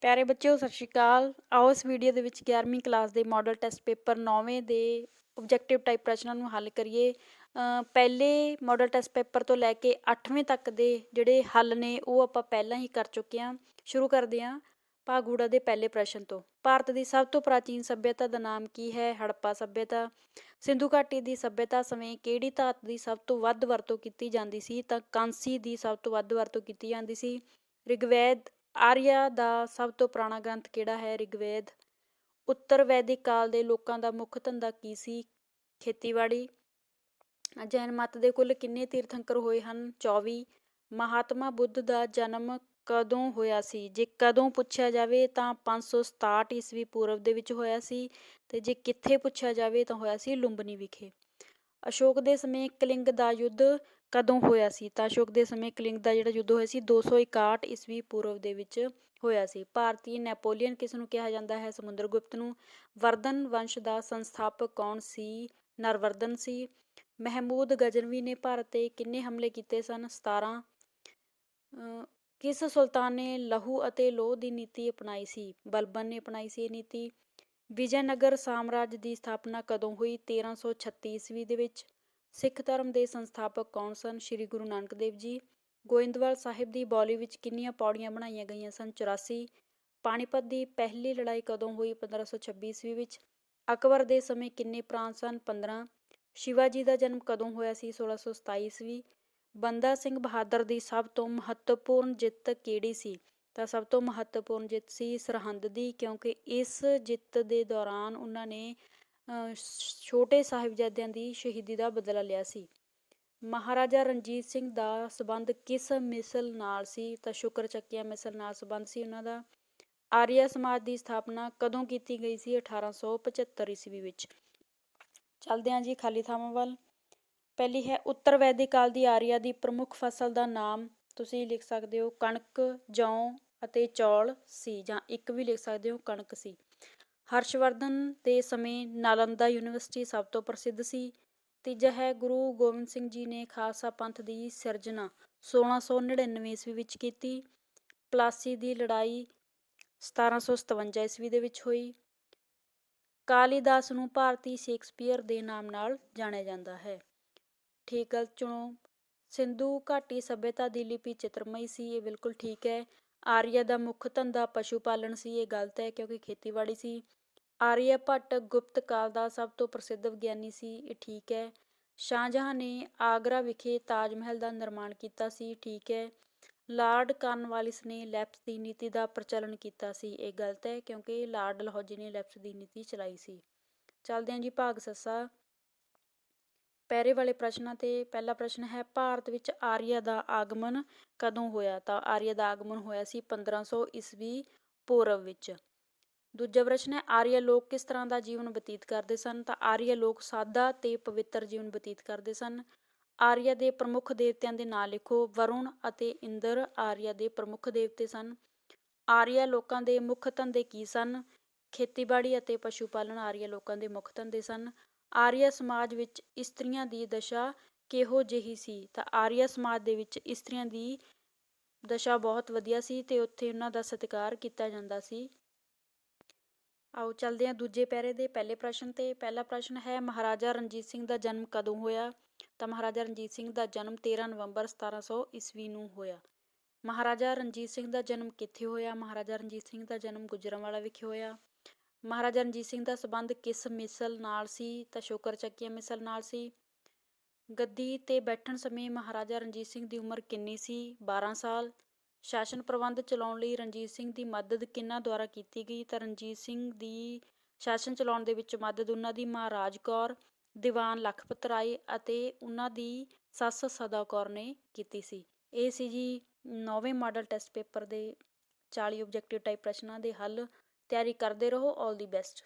ਪਿਆਰੇ ਬੱਚਿਓ ਸਤਿ ਸ਼੍ਰੀ ਅਕਾਲ। ਆਓ ਇਸ ਵੀਡੀਓ ਦੇ ਵਿੱਚ 11ਵੀਂ ਕਲਾਸ ਦੇ ਮਾਡਲ ਟੈਸਟ ਪੇਪਰ 9ਵੇਂ ਦੇ ਆਬਜੈਕਟਿਵ ਟਾਈਪ ਪ੍ਰਸ਼ਨਾਂ ਨੂੰ ਹੱਲ ਕਰੀਏ। ਪਹਿਲੇ ਮਾਡਲ ਟੈਸਟ ਪੇਪਰ ਤੋਂ ਲੈ ਕੇ 8ਵੇਂ ਤੱਕ ਦੇ ਜਿਹੜੇ ਹੱਲ ਨੇ ਉਹ ਆਪਾਂ ਪਹਿਲਾਂ ਹੀ ਕਰ ਚੁੱਕੇ ਹਾਂ। ਸ਼ੁਰੂ ਕਰਦੇ ਹਾਂ ਭਾਗੂੜਾ ਦੇ ਪਹਿਲੇ ਪ੍ਰਸ਼ਨ ਤੋਂ। ਭਾਰਤ ਦੀ ਸਭ ਤੋਂ ਪ੍ਰਾਚੀਨ ਸੱਭਿਅਤਾ ਦਾ ਨਾਮ ਕੀ ਹੈ? ਹੜੱਪਾ ਸੱਭਿਅਤਾ। ਸਿੰਧੂ ਘਾਟੀ ਦੀ ਸੱਭਿਅਤਾ ਸਮੇਂ ਕਿਹੜੀ ਧਾਤ ਦੀ ਸਭ ਤੋਂ ਵੱਧ ਵਰਤੋਂ ਕੀਤੀ ਜਾਂਦੀ ਸੀ? ਤਾਂ ਕਾਂਸੀ ਦੀ ਸਭ ਤੋਂ ਵੱਧ ਵਰਤੋਂ ਕੀਤੀ ਜਾਂਦੀ ਸੀ। ਰਿਗਵੇਦ ਆਰੀਆ ਦਾ ਸਭ ਤੋਂ ਪੁਰਾਣਾ ਗ੍ਰੰਥ ਕਿਹੜਾ ਹੈ? ਰਿਗਵੇਦ। ਉੱਤਰ ਵੈਦਿਕ ਕਾਲ ਦੇ ਲੋਕਾਂ ਦਾ ਮੁੱਖ ਧੰਦਾ ਕੀ ਸੀ? ਖੇਤੀਬਾੜੀ। ਜੈਨ ਮਤ ਦੇ ਕੁੱਲ ਕਿੰਨੇ ਤੀਰਥੰਕਰ ਹੋਏ ਹਨ? 24। ਮਹਾਤਮਾ ਬੁੱਧ ਦਾ ਜਨਮ ਕਦੋਂ ਹੋਇਆ ਸੀ? ਜੇ ਕਦੋਂ ਪੁੱਛਿਆ ਜਾਵੇ ਤਾਂ 567 ਈਸਵੀ ਪੂਰਵ ਦੇ ਵਿੱਚ ਹੋਇਆ ਸੀ, ਤੇ ਜੇ ਕਿੱਥੇ ਪੁੱਛਿਆ ਜਾਵੇ ਤਾਂ ਹੋਇਆ ਸੀ ਲੁੰਬਨੀ ਵਿਖੇ। ਅਸ਼ੋਕ ਦੇ ਸਮੇਂ ਕਲਿੰਗ ਦਾ ਯੁੱਧ ਕਦੋਂ ਹੋਇਆ ਸੀ? ਤਾਂ ਅਸ਼ੋਕ ਦੇ ਸਮੇਂ ਕਲਿੰਗ ਦਾ ਜਿਹੜਾ ਯੁੱਧ ਹੋਇਆ ਸੀ 261 ਈਸਵੀ ਪੂਰਵ ਦੇ ਵਿੱਚ ਹੋਇਆ ਸੀ। ਭਾਰਤੀ ਨੈਪੋਲੀਅਨ ਕਿਸ ਨੂੰ ਕਿਹਾ ਜਾਂਦਾ ਹੈ? ਸਮੁੰਦਰ ਗੁਪਤ ਨੂੰ। ਵਰਧਨ ਵੰਸ਼ ਦਾ ਸੰਸਥਾਪਕ ਕੌਣ ਸੀ? ਨਰਵਰਧਨ ਸੀ। ਮਹਿਮੂਦ ਗਜ਼ਨਵੀ ਨੇ ਭਾਰਤ 'ਤੇ ਕਿੰਨੇ ਹਮਲੇ ਕੀਤੇ ਸਨ? 17। ਕਿਸ ਸੁਲਤਾਨ ਨੇ ਲਹੂ ਅਤੇ ਲੋਹ ਦੀ ਨੀਤੀ ਅਪਣਾਈ ਸੀ? ਬਲਬਨ ਨੇ ਅਪਣਾਈ ਸੀ ਇਹ ਨੀਤੀ। ਵਿਜੈਨਗਰ ਸਾਮਰਾਜ ਦੀ ਸਥਾਪਨਾ ਕਦੋਂ ਹੋਈ? 1336 ਈਸਵੀ ਦੇ ਵਿੱਚ। ਸਿੱਖ ਧਰਮ ਦੇ ਸੰਸਥਾਪਕ ਕੌਣ ਸਨ? ਸ਼੍ਰੀ ਗੁਰੂ ਨਾਨਕ ਦੇਵ ਜੀ। ਗੋਇੰਦਵਾਲ ਸਾਹਿਬ ਦੀ ਬਾਉਲੀ ਵਿੱਚ ਕਿੰਨੀਆਂ ਪੌੜੀਆਂ ਬਣਾਈਆਂ ਗਈਆਂ ਸਨ? 84। ਪਾਣੀਪਤ ਦੀ ਪਹਿਲੀ ਲੜਾਈ ਕਦੋਂ ਹੋਈ? 1526 ਈਸਵੀ ਵਿੱਚ। ਅਕਬਰ ਦੇ ਸਮੇਂ ਕਿੰਨੇ ਪ੍ਰਾਂਤ ਸਨ? 15। ਸ਼ਿਵਾਜੀ ਦਾ ਜਨਮ ਕਦੋਂ ਹੋਇਆ ਸੀ? 1627 ਈਸਵੀ। ਬੰਦਾ ਸਿੰਘ ਬਹਾਦਰ ਦੀ ਸਭ ਤੋਂ ਮਹੱਤਵਪੂਰਨ ਜਿੱਤ ਕਿਹੜੀ ਸੀ? ਤਾਂ ਸਭ ਤੋਂ ਮਹੱਤਵਪੂਰਨ ਜਿੱਤ ਸੀ ਸਰਹੰਦ ਦੀ, ਕਿਉਂਕਿ ਇਸ ਜਿੱਤ ਦੇ ਦੌਰਾਨ ਉਹਨਾਂ ਨੇ ਛੋਟੇ ਸਾਹਿਬਜ਼ਾਦਿਆਂ ਦੀ ਸ਼ਹੀਦੀ ਦਾ ਬਦਲਾ ਲਿਆ ਸੀ। ਮਹਾਰਾਜਾ ਰਣਜੀਤ ਸਿੰਘ ਦਾ ਸਬੰਧ ਕਿਸ ਮਿਸਲ ਨਾਲ ਸੀ? ਤਾਂ ਸ਼ੁਕਰ ਚੱਕੀਆ ਮਿਸਲ ਨਾਲ ਸਬੰਧ ਸੀ ਉਹਨਾਂ ਦਾ। ਆਰੀਆ ਸਮਾਜ ਦੀ ਸਥਾਪਨਾ ਕਦੋਂ ਕੀਤੀ ਗਈ ਸੀ? 1875 ਈਸਵੀ ਵਿੱਚ। ਚੱਲਦੇ ਹਾਂ ਜੀ ਖਾਲੀ ਥਾਵਾਂ ਵੱਲ। ਪਹਿਲੀ ਹੈ ਉੱਤਰ ਵੈਦਿਕ ਕਾਲ ਦੀ ਆਰੀਆ ਦੀ ਪ੍ਰਮੁੱਖ ਫਸਲ ਦਾ ਨਾਮ। ਤੁਸੀਂ ਲਿਖ ਸਕਦੇ ਹੋ ਕਣਕ, ਜੌਂ ਅਤੇ ਚੌਲ ਸੀ, ਜਾਂ ਇੱਕ ਵੀ ਲਿਖ ਸਕਦੇ ਹੋ ਕਣਕ ਸੀ। ਹਰਸ਼ਵਰਧਨ ਦੇ ਸਮੇਂ ਨਾਲੰਦਾ ਯੂਨੀਵਰਸਿਟੀ ਸਭ ਤੋਂ ਪ੍ਰਸਿੱਧ ਸੀ। ਤੀਜਾ ਹੈ ਗੁਰੂ ਗੋਬਿੰਦ ਸਿੰਘ ਜੀ ਨੇ ਖਾਲਸਾ ਪੰਥ ਦੀ ਸਿਰਜਣਾ 1699 ਈਸਵੀ ਵਿੱਚ ਕੀਤੀ। ਪਲਾਸੀ ਦੀ ਲੜਾਈ 1757 ਈਸਵੀ ਦੇ ਵਿੱਚ ਹੋਈ। ਕਾਲੀਦਾਸ ਨੂੰ ਭਾਰਤੀ ਸ਼ੇਕਸਪੀਅਰ ਦੇ ਨਾਮ ਨਾਲ ਜਾਣਿਆ ਜਾਂਦਾ ਹੈ। ਠੀਕ ਗਲਤ ਚੁਣੋ। ਸਿੰਧੂ ਘਾਟੀ ਸੱਭਿਅਤਾ ਦੀ ਲਿਪੀ ਚਿੱਤਰਮਈ ਸੀ, ਇਹ ਬਿਲਕੁਲ ਠੀਕ ਹੈ। ਆਰੀਆ ਦਾ ਮੁੱਖ ਧੰਦਾ ਪਸ਼ੂ ਪਾਲਣ ਸੀ, ਇਹ ਗਲਤ ਹੈ ਕਿਉਂਕਿ ਖੇਤੀਬਾੜੀ ਸੀ। ਆਰੀਆ ਭੱਟ ਗੁਪਤ ਕਾਲ ਦਾ ਸਭ ਤੋਂ ਪ੍ਰਸਿੱਧ ਵਿਗਿਆਨੀ ਸੀ, ਇਹ ਠੀਕ ਹੈ। ਸ਼ਾਹਜਹਾਂ ਨੇ ਆਗਰਾ ਵਿਖੇ ਤਾਜ ਮਹਿਲ ਦਾ ਨਿਰਮਾਣ ਕੀਤਾ ਸੀ, ਠੀਕ ਹੈ। ਲਾਰਡ ਕਾਰਨਵਾਲਿਸ ਨੇ ਲੈਪਸ ਦੀ ਨੀਤੀ ਦਾ ਪ੍ਰਚਲਨ ਕੀਤਾ ਸੀ, ਇਹ ਗਲਤ ਹੈ ਕਿਉਂਕਿ ਲਾਰਡ ਡਲਹੌਜੀ ਨੇ ਲੈਪਸ ਦੀ ਨੀਤੀ ਚਲਾਈ ਸੀ। ਚੱਲਦੇ ਹਾਂ ਜੀ ਭਾਗ ਸੱਸਾ ਪੈਰੇ ਵਾਲੇ ਪ੍ਰਸ਼ਨਾਂ ਤੇ। ਪਹਿਲਾ ਪ੍ਰਸ਼ਨ ਹੈ ਭਾਰਤ ਵਿੱਚ ਆਰੀਆ ਦਾ ਆਗਮਨ ਕਦੋਂ ਹੋਇਆ? ਤਾਂ ਆਰੀਆ ਦਾ ਆਗਮਨ ਹੋਇਆ ਸੀ 1500 ਈਸਵੀ ਪੂਰਵ ਵਿੱਚ। ਦੂਜਾ ਪ੍ਰਸ਼ਨ ਹੈ ਆਰੀਆ ਲੋਕ ਕਿਸ ਤਰ੍ਹਾਂ ਦਾ ਜੀਵਨ ਬਤੀਤ ਕਰਦੇ ਸਨ? ਤਾਂ ਆਰੀਆ ਲੋਕ ਸਾਦਾ ਤੇ ਪਵਿੱਤਰ ਜੀਵਨ ਬਤੀਤ ਕਰਦੇ ਸਨ। ਆਰੀਆ ਦੇ ਪ੍ਰਮੁੱਖ ਦੇਵਤਿਆਂ ਦੇ ਨਾਂ ਲਿਖੋ। ਵਰੁਣ ਅਤੇ ਇੰਦਰ ਆਰੀਆ ਦੇ ਪ੍ਰਮੁੱਖ ਦੇਵਤੇ ਸਨ। ਆਰੀਆ ਲੋਕਾਂ ਦੇ ਮੁੱਖ ਧੰਦੇ ਕੀ ਸਨ? ਖੇਤੀਬਾੜੀ ਅਤੇ ਪਸ਼ੂ ਪਾਲਣ ਆਰੀਆ ਲੋਕਾਂ ਦੇ ਮੁੱਖ ਧੰਦੇ ਸਨ। ਆਰੀਆ ਸਮਾਜ ਵਿੱਚ ਇਸਤਰੀਆਂ ਦੀ ਦਸ਼ਾ ਕਿਹੋ ਜਿਹੀ ਸੀ? ਤਾਂ ਆਰੀਆ ਸਮਾਜ ਦੇ ਵਿੱਚ ਇਸਤਰੀਆਂ ਦੀ ਦਸ਼ਾ ਬਹੁਤ ਵਧੀਆ ਸੀ ਤੇ ਉੱਥੇ ਉਹਨਾਂ ਦਾ ਸਤਿਕਾਰ ਕੀਤਾ ਜਾਂਦਾ ਸੀ। ਆਓ ਚੱਲਦੇ ਹਾਂ ਦੂਜੇ ਪੈਰੇ ਦੇ ਪਹਿਲੇ ਪ੍ਰਸ਼ਨ ਤੇ। ਪਹਿਲਾ ਪ੍ਰਸ਼ਨ ਹੈ ਮਹਾਰਾਜਾ ਰਣਜੀਤ ਸਿੰਘ ਦਾ ਜਨਮ ਕਦੋਂ ਹੋਇਆ? ਤਾਂ ਮਹਾਰਾਜਾ ਰਣਜੀਤ ਸਿੰਘ ਦਾ ਜਨਮ 13 ਨਵੰਬਰ 1700 ਈਸਵੀ ਨੂੰ ਹੋਇਆ। ਮਹਾਰਾਜਾ ਰਣਜੀਤ ਸਿੰਘ ਦਾ ਜਨਮ ਕਿੱਥੇ ਹੋਇਆ? ਮਹਾਰਾਜਾ ਰਣਜੀਤ ਸਿੰਘ ਦਾ ਜਨਮ ਗੁਜਰਾਂਵਾਲਾ ਵਿਖੇ ਹੋਇਆ। ਮਹਾਰਾਜਾ ਰਣਜੀਤ ਸਿੰਘ ਦਾ ਸਬੰਧ ਕਿਸ ਮਿਸਲ ਨਾਲ ਸੀ? ਤਾਂ ਸ਼ੁਕਰ ਚੱਕੀਆ ਮਿਸਲ ਨਾਲ ਸੀ। ਗੱਦੀ 'ਤੇ ਬੈਠਣ ਸਮੇਂ ਮਹਾਰਾਜਾ ਰਣਜੀਤ ਸਿੰਘ ਦੀ ਉਮਰ ਕਿੰਨੀ ਸੀ? 12 ਸਾਲ। ਸ਼ਾਸਨ ਪ੍ਰਬੰਧ ਚਲਾਉਣ ਲਈ ਰਣਜੀਤ ਸਿੰਘ ਦੀ ਮਦਦ ਕਿਹਨਾਂ ਦੁਆਰਾ ਕੀਤੀ ਗਈ? ਤਾਂ ਰਣਜੀਤ ਸਿੰਘ ਦੀ ਸ਼ਾਸਨ ਚਲਾਉਣ ਦੇ ਵਿੱਚ ਮਦਦ ਉਹਨਾਂ ਦੀ ਮਾਂ ਰਾਜ ਕੌਰ, ਦੀਵਾਨ ਲਖਪਤ ਰਾਏ ਅਤੇ ਉਹਨਾਂ ਦੀ ਸੱਸ ਸਦਾ ਕੌਰ ਨੇ ਕੀਤੀ ਸੀ। ਇਹ ਸੀ ਜੀ 9ਵੇਂ ਮਾਡਲ ਟੈਸਟ ਪੇਪਰ ਦੇ 40 ਓਬਜੈਕਟਿਵ ਟਾਈਪ ਪ੍ਰਸ਼ਨਾਂ ਦੇ ਹੱਲ। ਤਿਆਰੀ ਕਰਦੇ ਰਹੋ। ਆਲ ਦੀ ਬੈਸਟ।